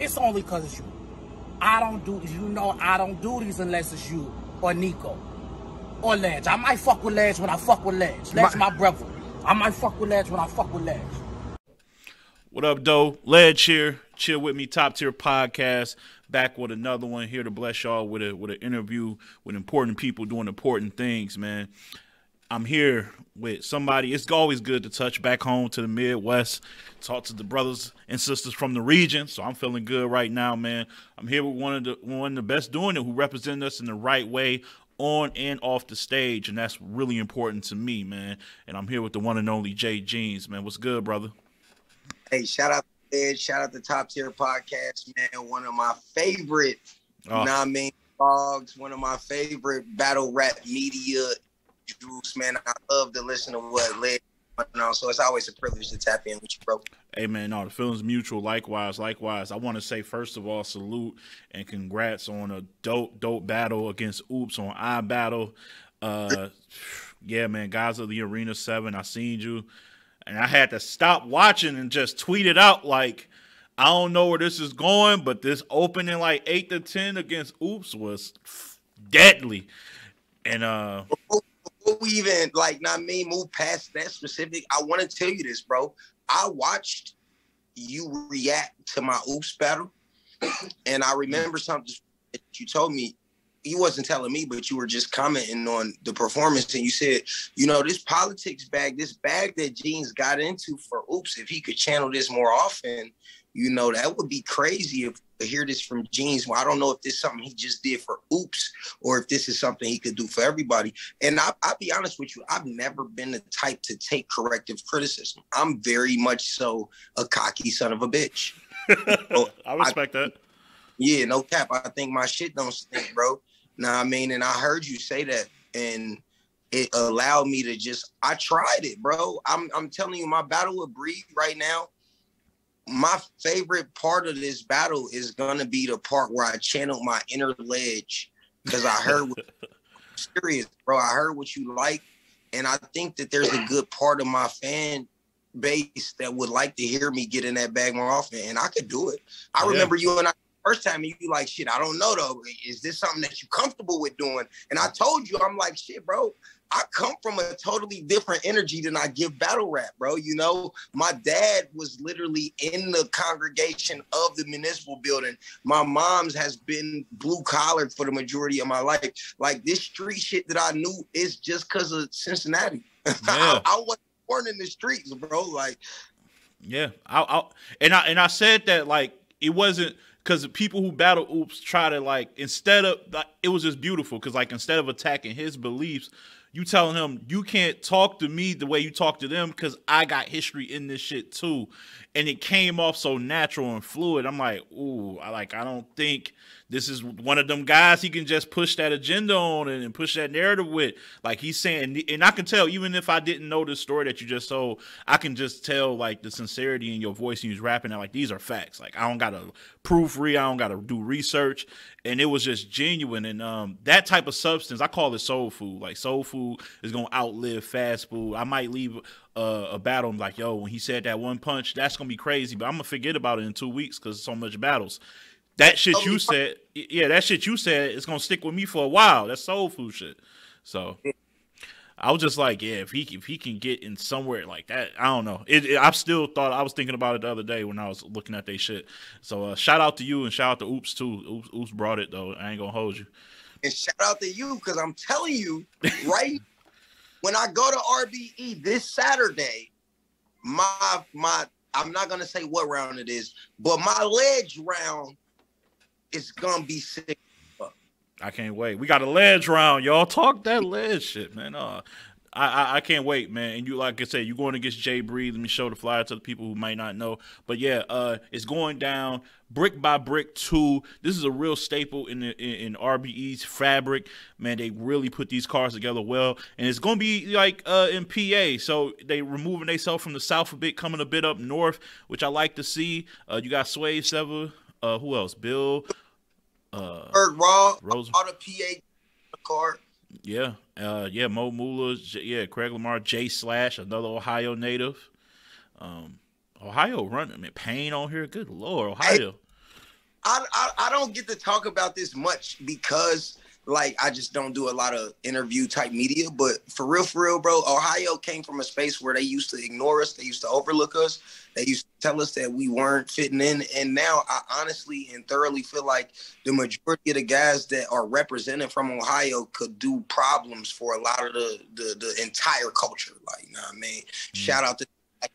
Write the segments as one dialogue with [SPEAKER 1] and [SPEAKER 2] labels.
[SPEAKER 1] it's only because it's you. I don't do these unless it's you or Nico or Ledge. I might fuck with Ledge when I fuck with Ledge. Ledge my brother. I might fuck with Ledge when I fuck with Ledge.
[SPEAKER 2] What up, Doe? Ledge here. Chill with me, Top Tier Podcast. Back with another one, here to bless y'all with an interview with important people doing important things, man. I'm here with somebody. It's always good to touch back home to the Midwest, talk to the brothers and sisters from the region. So I'm feeling good right now, man. I'm here with one of the best doing it, who represent us in the right way on and off the stage, and that's really important to me, man. And I'm here with the one and only Geans, man. What's good, brother?
[SPEAKER 3] Hey, shout out to Ed, shout out to Top Tier Podcast, man. One of my favorite, blogs, one of my favorite battle rap media groups, man. I love to listen to what Led on, so it's always a privilege to tap in with you, bro.
[SPEAKER 2] Hey, man, no, the feeling's mutual. Likewise. I want to say, first of all, salute and congrats on a dope battle against Oops on iBattle. Yeah, man, guys of the Arena 7, I seen you. And I had to stop watching and just tweet it out like, I don't know where this is going, but this opening like 8-10 against Oops was deadly. And
[SPEAKER 3] before we even move past that specific, I want to tell you this, bro. I watched you react to my Oops battle, and I remember something that you told me. You wasn't telling me, but you were just commenting on the performance, and you said, this politics bag, this bag that Geans got into for Oops, if he could channel this more often, that would be crazy if to hear this from Geans. Well, I don't know if this is something he just did for Oops or if this is something he could do for everybody. And I'll be honest with you, I've never been the type to take corrective criticism. I'm very much so a cocky son of a bitch. So
[SPEAKER 2] I respect that.
[SPEAKER 3] Yeah, no cap. I think my shit don't stink, bro. Know what I mean? And I heard you say that, and it allowed me to I tried it, bro. I'm telling you, my battle with Breed right now, my favorite part of this battle is going to be the part where I channeled my inner Ledge, because I heard serious, bro. I heard what you like, and I think that there's a good part of my fan base that would like to hear me get in that bag more often, and I could do it. I remember you and I, first time, you be like, shit, I don't know though. Is this something that you comfortable with doing? And I told you, I'm like, shit, bro, I come from a totally different energy than I give battle rap, bro. My dad was literally in the congregation of the municipal building. My mom's has been blue collar for the majority of my life. Like, this street shit that I knew is just because of Cincinnati. Yeah. I wasn't born in the streets, bro. Like,
[SPEAKER 2] yeah, I said that, like, it wasn't. Because the people who battle Oops try to, instead of, it was just beautiful. Because, instead of attacking his beliefs, you telling him, you can't talk to me the way you talk to them because I got history in this shit too. And it came off so natural and fluid. I'm like, ooh, I don't think this is one of them guys he can just push that agenda on and push that narrative with. Like, he's saying, and I can tell, even if I didn't know the story that you just told, I can just tell, the sincerity in your voice and you was rapping that, these are facts. I don't got to proofread, I don't got to do research. And it was just genuine. And that type of substance, I call it soul food. Soul food is going to outlive fast food. I might leave a battle and like, yo, when he said that one punch, that's going to be crazy. But I'm going to forget about it in 2 weeks because so much battles. That shit you said, it's going to stick with me for a while. That's soul food shit. So I was just like, yeah, if he can get in somewhere like that, I don't know. I still thought, I was thinking about it the other day when I was looking at their shit. So shout out to you and shout out to Oops too. Oops brought it though. I ain't going to hold you.
[SPEAKER 3] And shout out to you, because I'm telling you, right, when I go to RBE this Saturday, I'm not going to say what round it is, but my Ledge round is going to be sick.
[SPEAKER 2] I can't wait. We got a Ledge round, y'all. Talk that Ledge shit, man. I can't wait, man. And you, like I said, you're going against Jay Breed. Let me show the flyer to the people who might not know. But yeah, it's going down brick by brick 2. This is a real staple in RBE's fabric. Man, they really put these cars together well. And it's going to be in PA. So they removing themselves from the South a bit, coming a bit up north, which I like to see. You got Sway Sever. Who else? Bill.
[SPEAKER 3] Raw.
[SPEAKER 2] Rose.
[SPEAKER 3] All the PA card.
[SPEAKER 2] Yeah. Mo Moolah. Craig Lamar. J Slash, another Ohio native. Ohio running. Man, Payne on here. Good Lord, Ohio.
[SPEAKER 3] I don't get to talk about this much because like I just don't do a lot of interview type media. But for real, bro, Ohio came from a space where they used to ignore us, they used to overlook us, they used to tell us that we weren't fitting in. And now I honestly and thoroughly feel like the majority of the guys that are represented from Ohio could do problems for a lot of the entire culture. Like, you know what I mean? Shout out to, like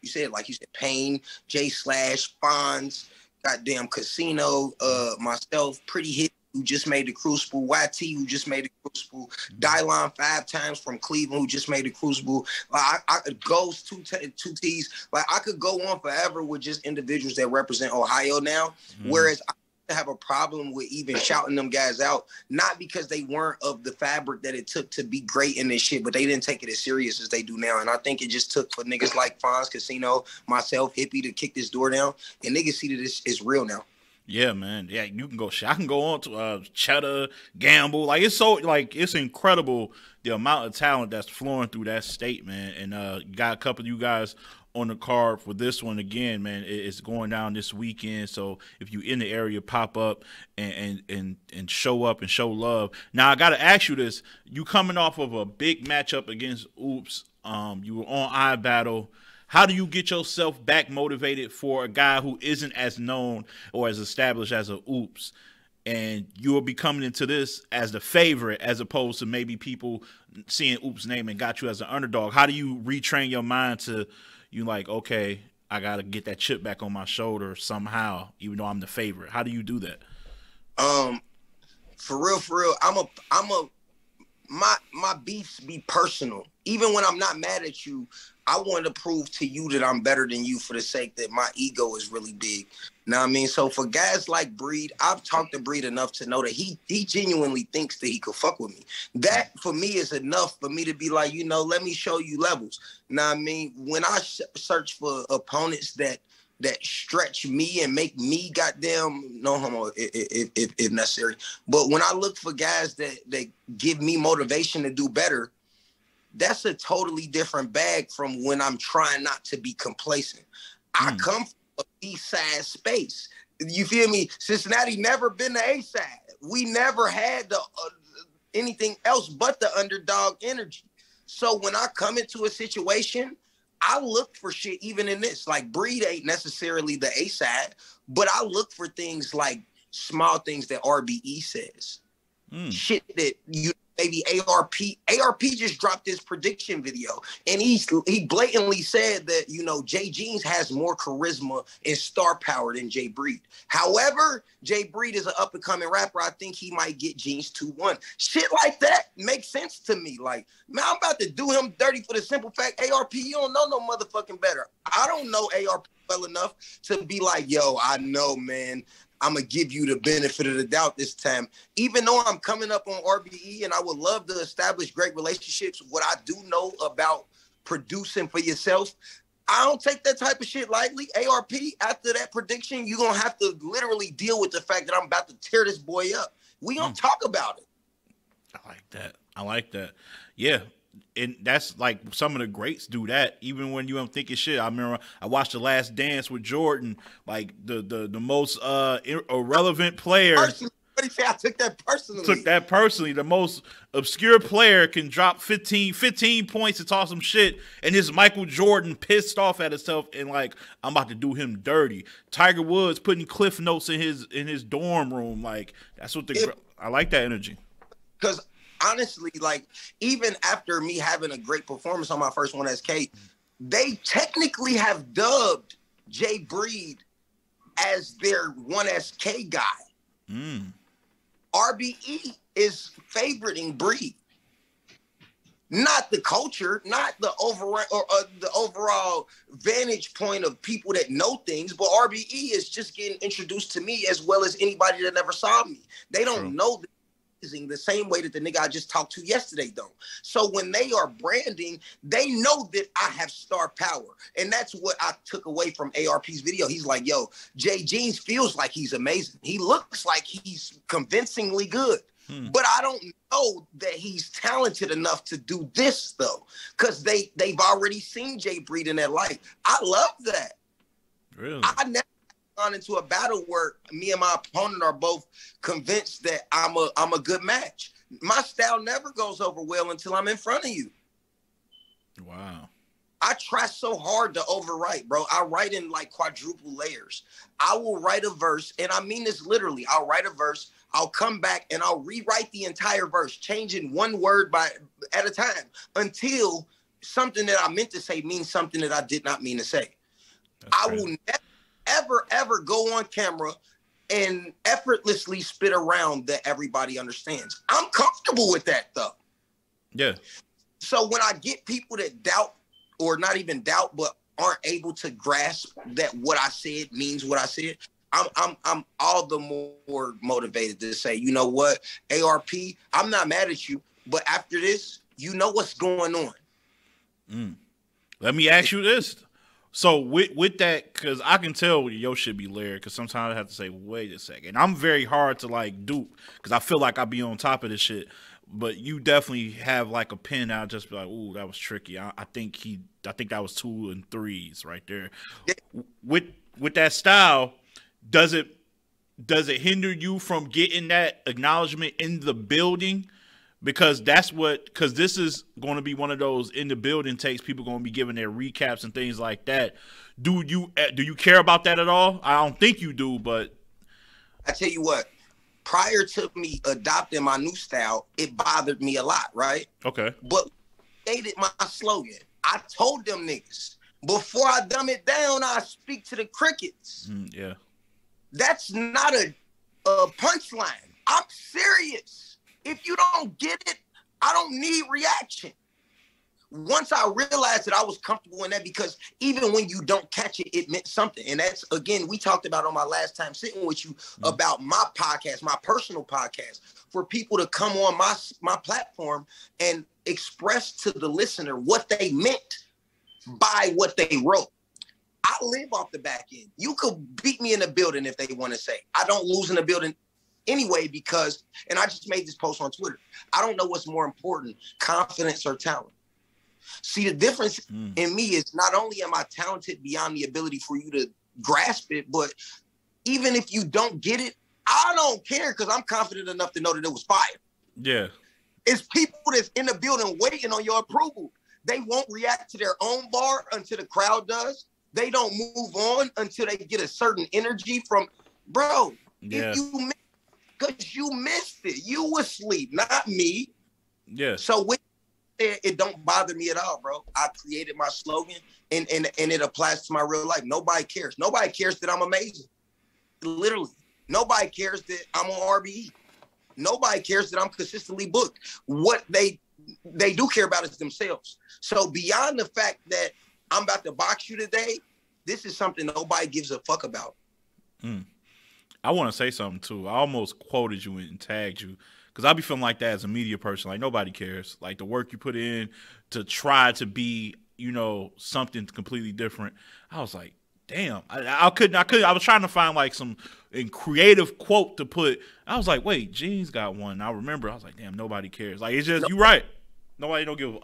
[SPEAKER 3] you said, Payne, J Slash, Fonz, goddamn Casino, myself, Pretty Hit, who just made the Crucible, YT, who just made the Crucible, Dylon 5 times from Cleveland, who just made the Crucible. Like, I Ghost, two T's. Like, I could go on forever with just individuals that represent Ohio now, whereas I have a problem with even shouting them guys out, not because they weren't of the fabric that it took to be great in this shit, but they didn't take it as serious as they do now. And I think it just took for niggas like Fonz, Casino, myself, Hippie to kick this door down, and niggas see that it's real now.
[SPEAKER 2] Yeah, man. Yeah, you can go. I can go on to Cheddar, Gamble. Like, it's so, like, it's incredible the amount of talent that's flowing through that state, man. And you got a couple of you guys on the card for this one again, man. It's going down this weekend. So if you in the area, pop up and show up and show love. Now I gotta ask you this: you coming off of a big matchup against Oops? You were on iBattle. How do you get yourself back motivated for a guy who isn't as known or as established as a Oops? And you will be coming into this as the favorite, as opposed to maybe people seeing Oops' name and got you as an underdog. How do you retrain your mind to, you like, okay, I got to get that chip back on my shoulder somehow, even though I'm the favorite? How do you do that?
[SPEAKER 3] For real, my beefs be personal. Even when I'm not mad at you, I want to prove to you that I'm better than you for the sake that my ego is really big. Know what I mean? So for guys like Breed, I've talked to Breed enough to know that he genuinely thinks that he could fuck with me. That for me is enough for me to be like, you know, let me show you levels. Know what I mean? When I search for opponents that stretch me and make me goddamn no homo if necessary. But when I look for guys that give me motivation to do better, that's a totally different bag from when I'm trying not to be complacent. I come from a B-side space. You feel me? Cincinnati never been the A-side. We never had the anything else but the underdog energy. So when I come into a situation, I look for shit even in this. Like, Breed ain't necessarily the A-side, but I look for things like small things that RBE says. Shit that you maybe ARP just dropped this prediction video, and he blatantly said that, you know, Geans has more charisma and star power than Jay Breed. However, Jay Breed is an up and coming rapper. I think he might get Geans 2-1. Shit like that makes sense to me. Like, man, I'm about to do him dirty for the simple fact, ARP, you don't know no motherfucking better. I don't know ARP well enough to be like, yo, I know, man, I'm going to give you the benefit of the doubt this time. Even though I'm coming up on RBE and I would love to establish great relationships, what I do know about producing for yourself, I don't take that type of shit lightly. ARP, after that prediction, you're going to have to literally deal with the fact that I'm about to tear this boy up. We going to talk about it.
[SPEAKER 2] I like that. Yeah. And that's like some of the greats do that, even when you don't think it's shit. I remember I watched The Last Dance with Jordan, like the most irrelevant player.
[SPEAKER 3] What do you say? I took that personally.
[SPEAKER 2] The most obscure player can drop 15 points and talk some shit, and this Michael Jordan pissed off at himself and like, I'm about to do him dirty. Tiger Woods putting cliff notes in his dorm room. Like, that's what I like that energy.
[SPEAKER 3] Because honestly, like, even after me having a great performance on my first 1SK, they technically have dubbed Jay Breed as their 1SK guy. RBE is favoriting Breed. Not the culture, not the overall vantage point of people that know things, but RBE is just getting introduced to me as well as anybody that never saw me. They don't know the same way that the nigga I just talked to yesterday don't. So when they are branding, they know that I have star power. And that's what I took away from ARP's video. He's like, yo, Jay Geans feels like he's amazing. He looks like he's convincingly good. But I don't know that he's talented enough to do this, though, because they've already seen Jay Breed in that light. I love that.
[SPEAKER 2] Really?
[SPEAKER 3] I never on into a battle where me and my opponent are both convinced that I'm a good match. My style never goes over well until I'm in front of you.
[SPEAKER 2] Wow.
[SPEAKER 3] I try so hard to overwrite, bro. I write in like quadruple layers. I will write a verse, and I mean this literally. I'll write a verse, I'll come back, and I'll rewrite the entire verse, changing one word at a time until something that I meant to say means something that I did not mean to say. I will never, ever go on camera and effortlessly spit around that everybody understands. I'm comfortable with that, though. Yeah. So when I get people that doubt, or not even doubt, but aren't able to grasp that what I said means what I said, I'm all the more motivated to say, you know what, ARP, I'm not mad at you, but after this, you know what's going on.
[SPEAKER 2] Let me ask you this. So with that, because I can tell your shit be layered, because sometimes I have to say, wait a second. I'm very hard to like dupe, because I feel like I be on top of this shit. But you definitely have like a pin out, just be like, ooh, that was tricky. I think that was 2 and 3s right there. With that style, does it hinder you from getting that acknowledgement in the building? Because this is going to be one of those in the building takes. People going to be giving their recaps and things like that. Do you care about that at all? I don't think you do, but
[SPEAKER 3] I tell you what. Prior to me adopting my new style, it bothered me a lot, right? Okay. But stated my slogan. I told them niggas, before I dumb it down, I speak to the crickets. Yeah. That's not a punchline. I'm serious. If you don't get it, I don't need reaction. Once I realized that I was comfortable in that, because even when you don't catch it, it meant something. And that's, again, we talked about on my last time sitting with you about my podcast, my personal podcast, for people to come on my platform and express to the listener what they meant by what they wrote. I live off the back end. You could beat me in the building if they want to say. I don't lose in the building anyway, because, and I just made this post on Twitter, I don't know what's more important, confidence or talent. See, the difference in me is not only am I talented beyond the ability for you to grasp it, but even if you don't get it, I don't care, because I'm confident enough to know that it was fire. Yeah. It's people that's in the building waiting on your approval. They won't react to their own bar until the crowd does. They don't move on until they get a certain energy from, bro, if you missed, because you missed it. You were asleep, not me. Yeah. So it don't bother me at all, bro. I created my slogan, and it applies to my real life. Nobody cares. Nobody cares that I'm amazing. Literally. Nobody cares that I'm on RBE. Nobody cares that I'm consistently booked. What they do care about is themselves. So beyond the fact that I'm about to box you today, this is something nobody gives a fuck about.
[SPEAKER 2] I want to say something, too. I almost quoted you and tagged you, because I be feeling like that as a media person. Like, nobody cares. Like, the work you put in to try to be, something completely different. I was like, damn. I was trying to find, like, some creative quote to put. I was like, wait, Geans got one. And I remember. I was like, damn, nobody cares. Like, it's just, you're right. Nobody don't give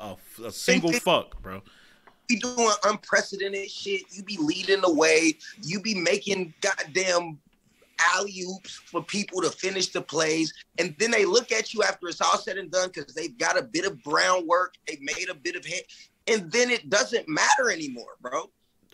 [SPEAKER 2] a single fuck, bro.
[SPEAKER 3] You be doing unprecedented shit. You be leading the way. You be making goddamn alley-oops for people to finish the plays, and then they look at you after it's all said and done because they've got a bit of brown work, they made a bit of hit, and then it doesn't matter anymore, bro.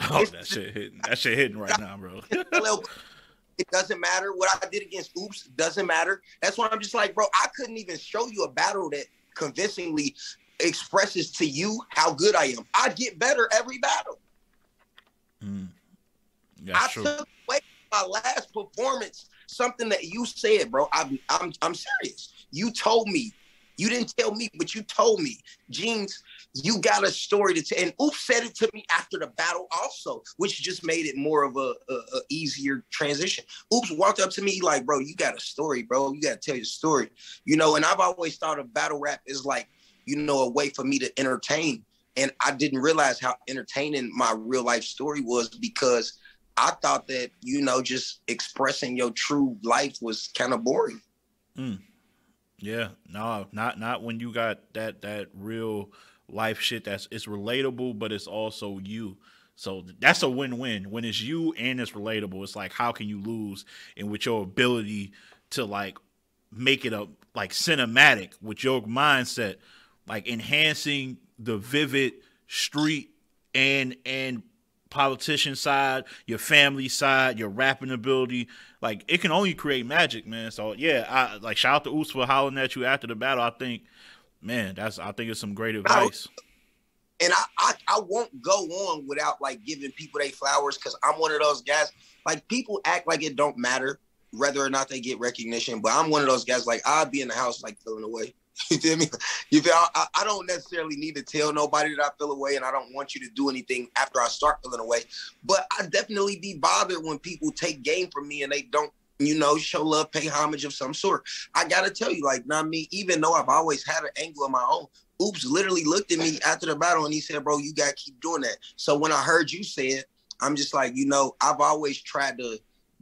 [SPEAKER 2] Oh, that shit hitting right now, bro.
[SPEAKER 3] It doesn't matter what I did against Oops. Doesn't matter. That's why I'm just like, bro, I couldn't even show you a battle that convincingly expresses to you how good I am. I get better every battle. I took away my last performance, something that you said, bro. I'm serious. You told me. You didn't tell me, but you told me, Geans, you got a story to tell. And Oops said it to me after the battle also, which just made it more of a easier transition. Oops walked up to me like, bro, you got a story, bro. You got to tell your story. And I've always thought of battle rap as like, a way for me to entertain. And I didn't realize how entertaining my real life story was, because I thought that, just expressing your true life was kind of boring.
[SPEAKER 2] Yeah, no, not when you got that real life shit it's relatable, but it's also you. So that's a win-win. When it's you and it's relatable, it's like, how can you lose? And with your ability to like make it a like cinematic with your mindset, like enhancing the vivid street and politician side, your family side, your rapping ability, like it can only create magic, man. So yeah, I like shout out to Oops for hollering at you after the battle. I think, man, I think it's some great advice.
[SPEAKER 3] And I won't go on without like giving people their flowers, because I'm one of those guys. Like, people act like it don't matter whether or not they get recognition, but I'm one of those guys, like, I'll be in the house like feeling away. You feel me? You feel I don't necessarily need to tell nobody that I feel away, and I don't want you to do anything after I start feeling away. But I definitely be bothered when people take game from me and they don't, you know, show love, pay homage of some sort. I gotta tell you, like, not me, even though I've always had an angle of my own, Oops literally looked at me after the battle and he said, bro, you gotta keep doing that. So when I heard you say it, I'm just like, you know, I've always tried to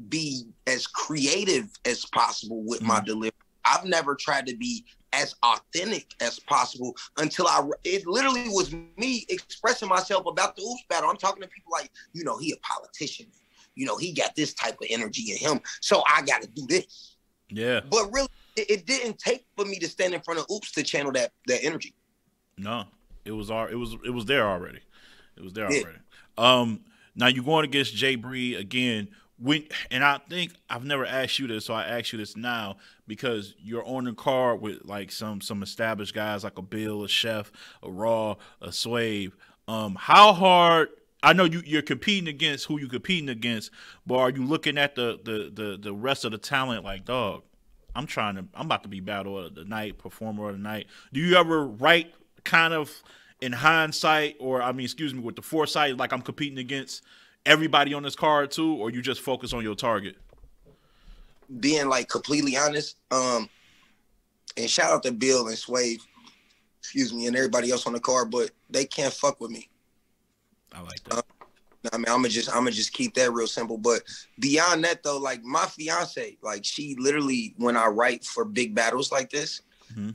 [SPEAKER 3] be as creative as possible with my delivery. I've never tried to be as authentic as possible until it literally was me expressing myself about the Oops battle. I'm talking to people like, you know, he a politician. You know, he got this type of energy in him, so I got to do this.
[SPEAKER 2] Yeah.
[SPEAKER 3] But really, it didn't take for me to stand in front of Oops to channel that energy.
[SPEAKER 2] No, it was there already. It was there already. Now you're going against Jay Breed again. And I think I've never asked you this, so I ask you this now because you're on the card with like some established guys like a Bill, a Chef, a Raw, a Swave. How hard? I know you're competing against who you're competing against, but are you looking at the rest of the talent like, dog, I'm about to be battle of the night, performer of the night. Do you ever write kind of in hindsight, or I mean, excuse me, with the foresight, like I'm competing against everybody on this card too, or you just focus on your target?
[SPEAKER 3] Being like completely honest, and shout out to Bill and Swave, excuse me, and everybody else on the card, but they can't fuck with me.
[SPEAKER 2] I like that.
[SPEAKER 3] I mean, I'm gonna just keep that real simple. But beyond that, though, like my fiance, like she literally, when I write for big battles like this,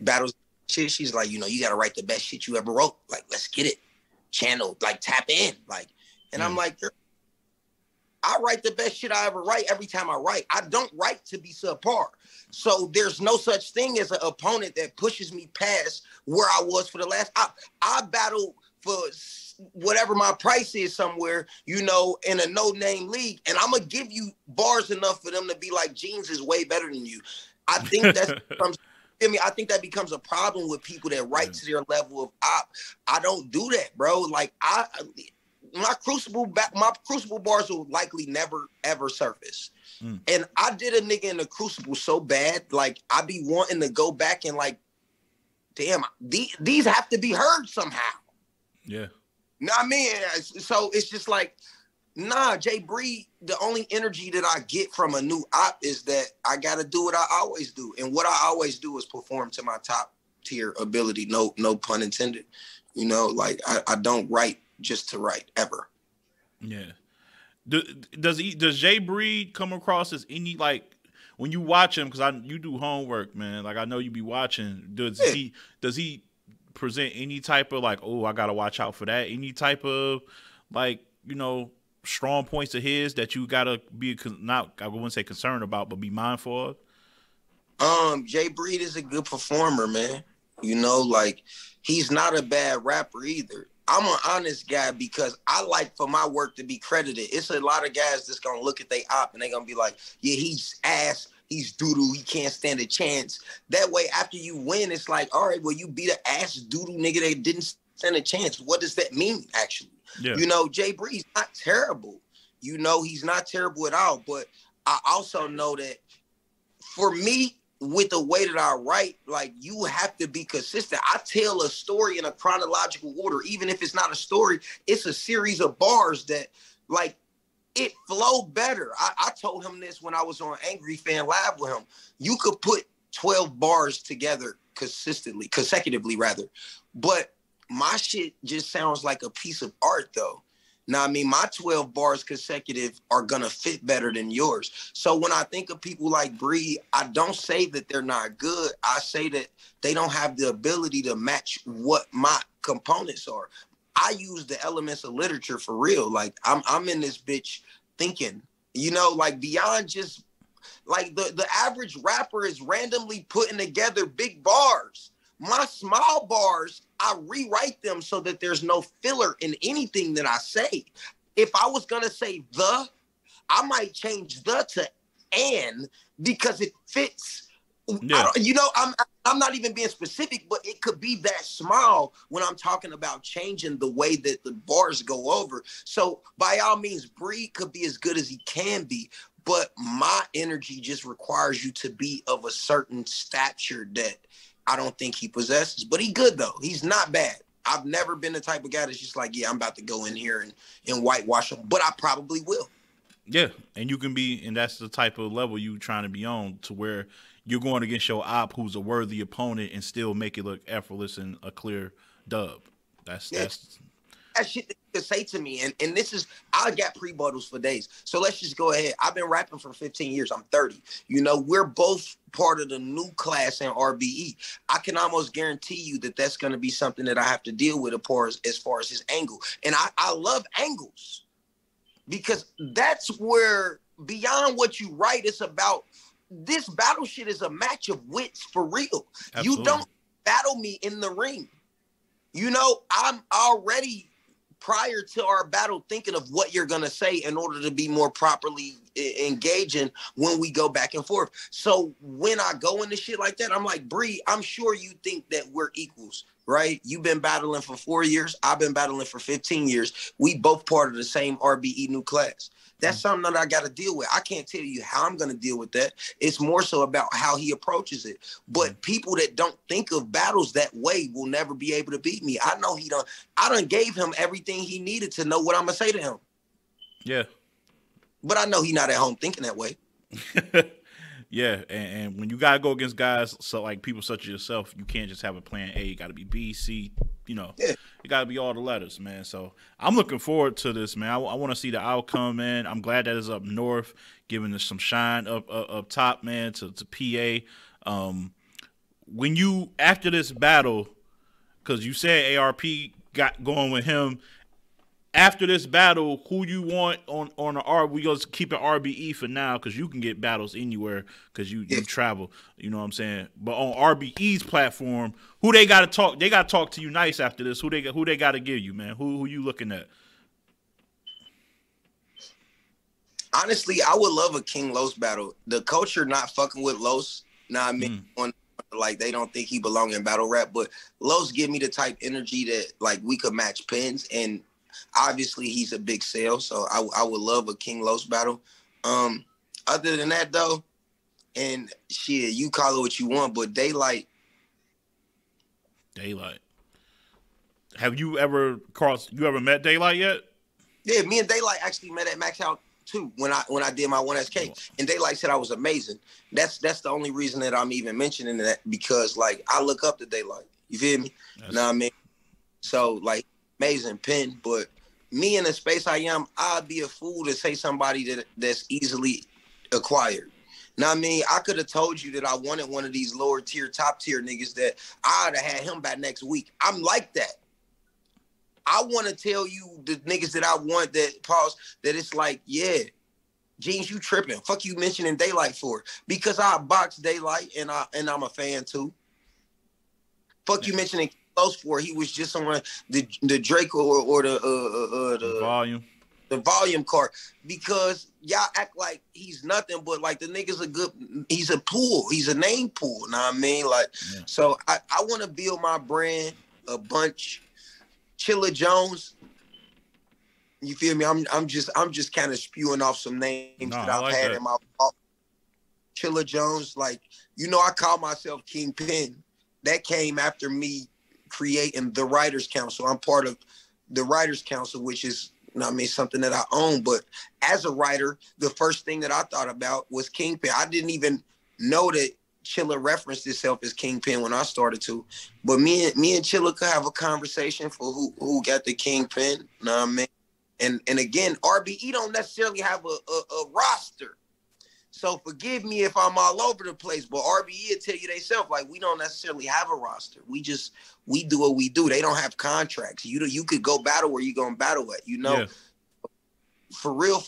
[SPEAKER 3] battles shit, she's like, you know, you gotta write the best shit you ever wrote. Like, let's get it, channel, like tap in, like. And I'm like, I write the best shit I ever write every time I write. I don't write to be subpar. So there's no such thing as an opponent that pushes me past where I was for the last. I battle for whatever my price is somewhere, you know, in a no-name league, and I'm going to give you bars enough for them to be like, Geans is way better than you. I think I think that becomes a problem with people that write to their level of op. I don't do that, bro. Like, my crucible bars will likely never ever surface. And I did a nigga in the crucible so bad, like I be wanting to go back and like, damn, these have to be heard somehow. Yeah. Know what I mean? So it's just like, nah, Jay Breed, the only energy that I get from a new op is that I gotta do what I always do. And what I always do is perform to my top tier ability. No pun intended. You know, like I don't write just to write ever. Yeah.
[SPEAKER 2] Does Jay Breed come across as any, like, when you watch him, because you do homework, man, like I know you be watching, does he present any type of like, oh, I gotta watch out for that, any type of like, you know, strong points of his that you gotta be not, I wouldn't say concerned about, but be mindful
[SPEAKER 3] of? Jay Breed is a good performer, man. You know, like, he's not a bad rapper either. I'm an honest guy because I like for my work to be credited. It's a lot of guys that's going to look at they op and they're going to be like, yeah, he's ass, he's doodoo, he can't stand a chance. That way, after you win, it's like, all right, well, you beat an ass doodoo nigga that didn't stand a chance. What does that mean, actually? Yeah. You know, Jay Breed's not terrible. You know, he's not terrible at all. But I also know that for me, with the way that I write, like, you have to be consistent. I tell a story in a chronological order. Even if it's not a story, it's a series of bars that, like, it flow better. I told him this when I was on Angry Fan Live with him. You could put 12 bars together consecutively, but my shit just sounds like a piece of art, though. Now, I mean, my 12 bars consecutive are going to fit better than yours. So when I think of people like Breed, I don't say that they're not good. I say that they don't have the ability to match what my components are. I use the elements of literature for real. Like I'm in this bitch thinking, you know, like beyond just like the average rapper is randomly putting together big bars. My small bars, I rewrite them so that there's no filler in anything that I say. If I was gonna say I might change the to and because it fits.
[SPEAKER 2] Yeah.
[SPEAKER 3] You know, I'm not even being specific, but it could be that small when I'm talking about changing the way that the bars go over. So by all means, Breed could be as good as he can be, but my energy just requires you to be of a certain stature that I don't think he possesses. But he good though. He's not bad. I've never been the type of guy that's just like, yeah, I'm about to go in here and whitewash him, but I probably will.
[SPEAKER 2] Yeah, and you can be, and that's the type of level you trying to be on, to where you're going against your op who's a worthy opponent and still make it look effortless and a clear dub. That's that
[SPEAKER 3] shit to say to me. And this is, I got pre-bottles for days. So let's just go ahead. I've been rapping for 15 years. I'm 30. You know, we're both part of the new class in RBE. I can almost guarantee you that that's going to be something that I have to deal with as far as his angle. And I love angles because that's where beyond what you write, it's about this battle shit is a match of wits for real. Absolutely. You don't battle me in the ring. You know, I'm already prior to our battle thinking of what you're going to say in order to be more properly engaging when we go back and forth. So when I go into shit like that, I'm like, Bree, I'm sure you think that we're equals, right? You've been battling for 4 years. I've been battling for 15 years. We both part of the same RBE new class. That's something that I got to deal with. I can't tell you how I'm going to deal with that. It's more so about how he approaches it. But people that don't think of battles that way will never be able to beat me. I know I done gave him everything he needed to know what I'm going to say to him.
[SPEAKER 2] Yeah.
[SPEAKER 3] But I know he's not at home thinking that way.
[SPEAKER 2] Yeah, and when you gotta go against guys so like people such as yourself, you can't just have a plan A. You gotta be B, C, you know. Yeah. It gotta be all the letters, man. So I'm looking forward to this, man. I want to see the outcome, man. I'm glad that it's up north, giving us some shine up top, man, to PA. When you after this battle, because you said ARP got going with him. After this battle, who you want on the R? We just keep it RBE for now because you can get battles anywhere because you travel. You know what I'm saying? But on RBE's platform, who they got to talk? They got to talk to you nice after this. Who they got to give you, man? Who you looking at?
[SPEAKER 3] Honestly, I would love a King Los battle. The culture not fucking with Los. Nah, I mean, like they don't think he belong in battle rap, but Los give me the type energy that like we could match pins and. Obviously, he's a big sale, so I would love a King Los battle. Other than that, though, and shit, you call it what you want, but Daylight.
[SPEAKER 2] Have you ever met Daylight yet?
[SPEAKER 3] Yeah, me and Daylight actually met at Max Out too when I did my 1SK, and Daylight said I was amazing. That's the only reason that I'm even mentioning that because like I look up to Daylight. You feel me? You know what I mean? So like. Amazing pen, but me in the space I am, I'd be a fool to say somebody that's easily acquired. Now, I mean, I could have told you that I wanted one of these lower tier, top tier niggas that I'd have had him back next week. I'm like that. I want to tell you the niggas that I want that it's like, yeah, Geans, you tripping. Fuck you mentioning Daylight for because I box Daylight and I'm a fan too. Fuck you mentioning Close for he was just on the Draco or the volume card because y'all act like he's nothing but like the nigga's he's a pool, he's a name pool. Know what I mean? Like so I want to build my brand a bunch. Chilla Jones, you feel me? I'm just kind of spewing off some names that I've had in my Chilla Jones, like you know I call myself Kingpin. That came after me creating the Writers Council. I'm part of the Writers Council, which is, you know what I mean, something that I own. But as a writer, the first thing that I thought about was Kingpin. I didn't even know that Chilla referenced itself as Kingpin when I started to. But me and Chilla could have a conversation for who got the Kingpin. You know what I mean? And again, RBE don't necessarily have a roster. So forgive me if I'm all over the place, but RBE will tell you themselves, like, we don't necessarily have a roster. We do what we do. They don't have contracts. You could go battle where you gonna battle at, you know?
[SPEAKER 2] Yeah.
[SPEAKER 3] For real,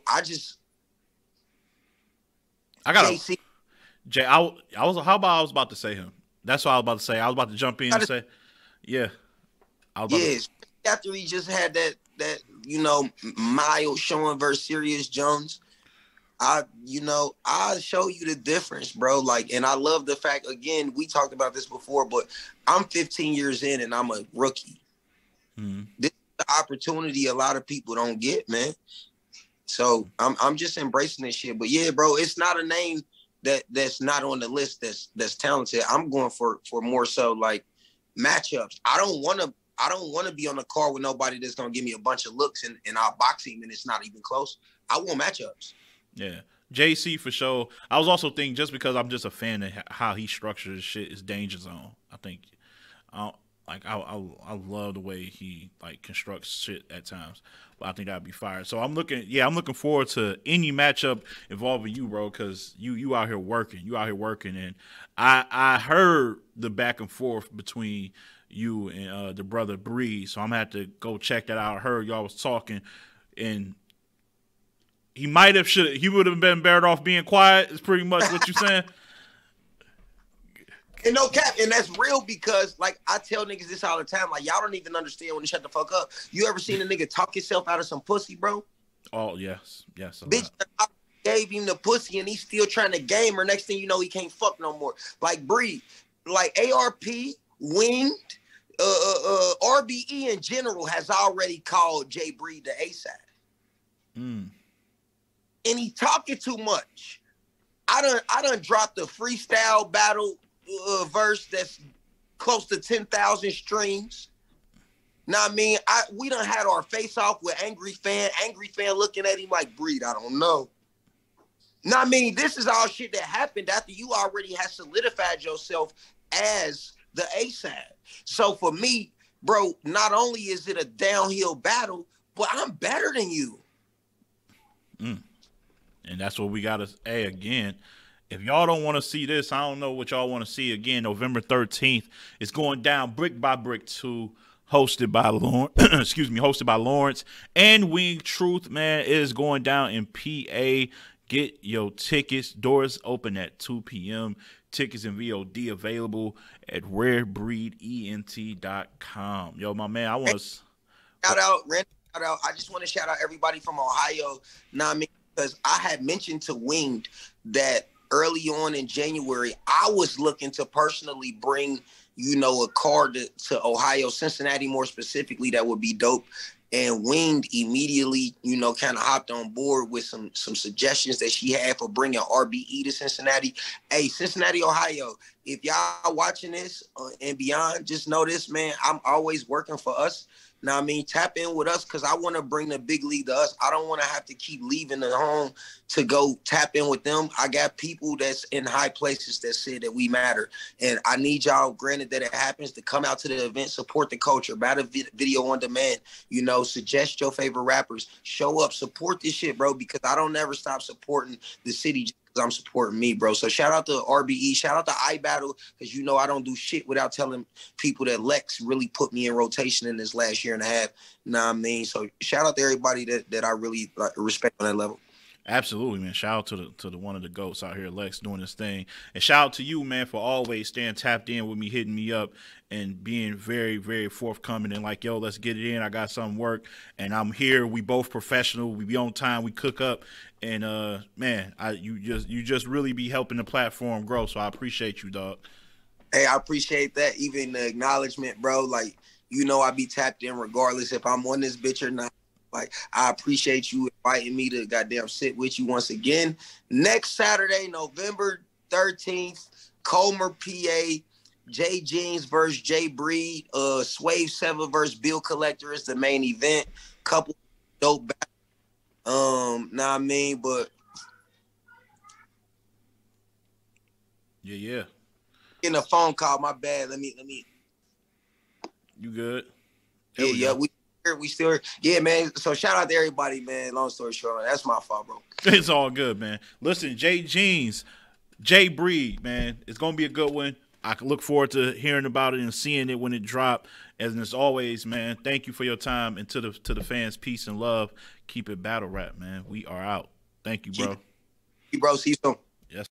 [SPEAKER 3] I
[SPEAKER 2] got
[SPEAKER 3] JC,
[SPEAKER 2] Jay. I was. How about I was about to say him? That's what I was about to say. I was about to jump in and say, yeah. I was
[SPEAKER 3] yes. After he just had that mild showing versus Serious Jones, I'll show you the difference, bro. Like, and I love the fact, again, we talked about this before, but I'm 15 years in and I'm a rookie.
[SPEAKER 2] Mm-hmm.
[SPEAKER 3] This is the opportunity a lot of people don't get, man. So I'm just embracing this shit. But yeah, bro, it's not a name that's not on the list that's talented. I'm going for more so like matchups. I don't want to be on the card with nobody that's gonna give me a bunch of looks and I'll box him and it's not even close. I want matchups.
[SPEAKER 2] Yeah, JC for sure. I was also thinking, just because I'm just a fan of how he structures his shit, is Danger Zone. I think, I love the way he like constructs shit at times. But I think that'd be fire. So I'm looking forward to any matchup involving you, bro, because you out here working. And I heard the back and forth between you and the brother Bree. So I'm gonna have to go check that out. I heard y'all was talking, and he would have been better off being quiet, is pretty much what you're saying.
[SPEAKER 3] And no cap, and that's real because, like, I tell niggas this all the time. Like, y'all don't even understand when to shut the fuck up. You ever seen a nigga talk himself out of some pussy, bro?
[SPEAKER 2] Oh, yes.
[SPEAKER 3] Bitch, I gave him the pussy and he's still trying to game her. Next thing you know, he can't fuck no more. Like, Bree, like ARP, Winged, RBE in general has already called Jay Breed the A-side. And he talking too much. I done dropped a freestyle battle verse that's close to 10,000 streams. Now, I mean, we done had our face off with Angry Fan looking at him like, Breed, I don't know. Now, I mean, this is all shit that happened after you already had solidified yourself as the A-side. So for me, bro, not only is it a downhill battle, but I'm better than you.
[SPEAKER 2] And that's what we got to say again. If y'all don't want to see this, I don't know what y'all want to see again. November 13th, it's going down Brick by Brick 2, hosted by Lawrence. Hosted by Lawrence and Wing Truth. Man, it is going down in PA. Get your tickets. Doors open at 2 p.m. Tickets and VOD available at rarebreedent.com. Yo, my man, I want to
[SPEAKER 3] shout out. I just want to shout out everybody from Ohio. Now, I mean, because I had mentioned to Winged that early on in January, I was looking to personally bring, a car to Ohio, Cincinnati more specifically, that would be dope. And Winged immediately, kind of hopped on board with some suggestions that she had for bringing RBE to Cincinnati. Hey, Cincinnati, Ohio, if y'all watching this and beyond, just know this, man, I'm always working for us. Now, I mean, tap in with us because I want to bring the big league to us. I don't want to have to keep leaving the home to go tap in with them. I got people that's in high places that said that we matter. And I need y'all, granted that it happens, to come out to the event, support the culture, battle video on demand, suggest your favorite rappers, show up, support this shit, bro, because I don't never stop supporting the city just because I'm supporting me, bro. So shout out to RBE, shout out to iBattle, because I don't do shit without telling people that Lex really put me in rotation in this last year and a half. Know what I mean? So shout out to everybody that I really respect on that level.
[SPEAKER 2] Absolutely, man. Shout out to the one of the GOATs out here, Lex, doing this thing. And shout out to you, man, for always staying tapped in with me, hitting me up, and being very, very forthcoming and like, yo, let's get it in. I got some work, and I'm here. We both professional. We be on time. We cook up. And, man, you just really be helping the platform grow, so I appreciate you, dog.
[SPEAKER 3] Hey, I appreciate that. Even the acknowledgement, bro. Like, I be tapped in regardless if I'm on this bitch or not. Like, I appreciate you inviting me to goddamn sit with you once again. Next Saturday, November 13th, Comer, PA, Jay Geans versus Jay Breed. Swave 7 versus Bill Collector is the main event. Couple dope battles. Know what I mean? But
[SPEAKER 2] yeah.
[SPEAKER 3] Getting a phone call, my bad. Let me.
[SPEAKER 2] You good?
[SPEAKER 3] Yeah. We still here. Yeah, man. So shout out to everybody, man. Long story short, man, that's my fault, bro.
[SPEAKER 2] It's all good, man. Listen, Geans, Jay Breed, man, it's gonna be a good one. I can look forward to hearing about it and seeing it when it drops. And as always, man, thank you for your time, and to the fans, peace and love. Keep it battle rap, man. We are out. Thank you, bro.
[SPEAKER 3] Bro, see you soon.
[SPEAKER 2] Yes.